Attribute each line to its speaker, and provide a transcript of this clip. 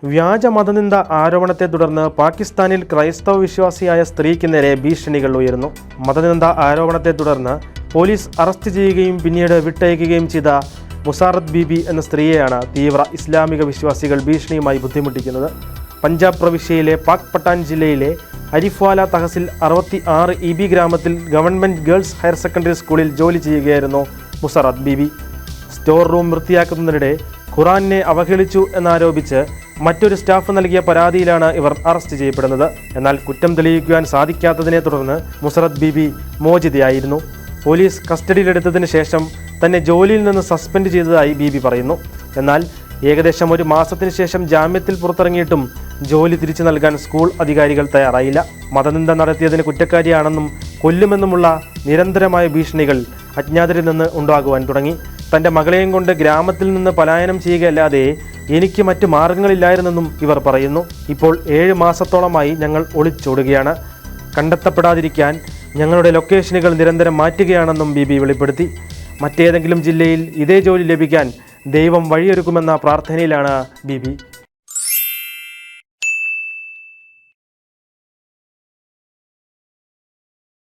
Speaker 1: വ്യാജ മതനിന്ദ ആരോപണത്തെ തുടർന്ന് പാകിസ്ഥാനിൽ ക്രൈസ്തവ വിശ്വാസിയായ സ്ത്രീക്ക് നേരെ ഭീഷണികൾ ഉയർന്നു. മതനിന്ദ ആരോപണത്തെ തുടർന്ന് പോലീസ് അറസ്റ്റ് ചെയ്യുകയും പിന്നീട് വിട്ടയക്കുകയും ചെയ്ത മുസാറത്ത് ബീബി എന്ന സ്ത്രീയെയാണ് തീവ്ര ഇസ്ലാമിക വിശ്വാസികൾ ഭീഷണിയുമായി ബുദ്ധിമുട്ടിക്കുന്നത്. പഞ്ചാബ് പ്രവിശ്യയിലെ പാക് പട്ടാൻ ജില്ലയിലെ അരിഫ്വാല തഹസിൽ 66 EB ഗ്രാമത്തിൽ ഗവൺമെൻറ് ഗേൾസ് ഹയർ സെക്കൻഡറി സ്കൂളിൽ ജോലി ചെയ്യുകയായിരുന്നു മുസാറത്ത് ബീബി. സ്റ്റോർ റൂം വൃത്തിയാക്കുന്നതിനിടെ ഖുറാനെ അവഹേളിച്ചു എന്നാരോപിച്ച് മറ്റൊരു സ്റ്റാഫ് നൽകിയ പരാതിയിലാണ് ഇവർ അറസ്റ്റ് ചെയ്യപ്പെടുന്നത്. എന്നാൽ കുറ്റം തെളിയിക്കുവാൻ സാധിക്കാത്തതിനെ തുടർന്ന് മുസറത്ത് ബീബി മോചിതയായിരുന്നു. പോലീസ് കസ്റ്റഡിയിലെടുത്തതിന് ശേഷം തന്നെ ജോലിയിൽ നിന്ന് സസ്പെൻഡ് ചെയ്തതായി ബീബി പറയുന്നു. എന്നാൽ ഏകദേശം ഒരു മാസത്തിന് ശേഷം ജാമ്യത്തിൽ പുറത്തിറങ്ങിയിട്ടും ജോലി തിരിച്ചു നൽകാൻ സ്കൂൾ അധികാരികൾ തയ്യാറായില്ല. മതനിന്ദ നടത്തിയതിന് കുറ്റക്കാരിയാണെന്നും കൊല്ലുമെന്നുമുള്ള നിരന്തരമായ ഭീഷണികൾ അജ്ഞാതരിൽ നിന്ന് ഉണ്ടാകുവാൻ തുടങ്ങി. തൻ്റെ മകളെയും കൊണ്ട് ഗ്രാമത്തിൽ നിന്ന് പലായനം ചെയ്യുകയല്ലാതെ എനിക്ക് മറ്റു മാർഗങ്ങളില്ലായിരുന്നെന്നും ഇവർ പറയുന്നു. ഇപ്പോൾ 7 മാസത്തോളമായി ഞങ്ങൾ ഒളിച്ചോടുകയാണ്. കണ്ടെത്തപ്പെടാതിരിക്കാൻ ഞങ്ങളുടെ ലൊക്കേഷനുകൾ നിരന്തരം മാറ്റുകയാണെന്നും ബീബി വെളിപ്പെടുത്തി. മറ്റേതെങ്കിലും ജില്ലയിൽ ഇതേ ജോലി ലഭിക്കാൻ ദൈവം വഴിയൊരുക്കുമെന്ന പ്രാർത്ഥനയിലാണ് ബീബി.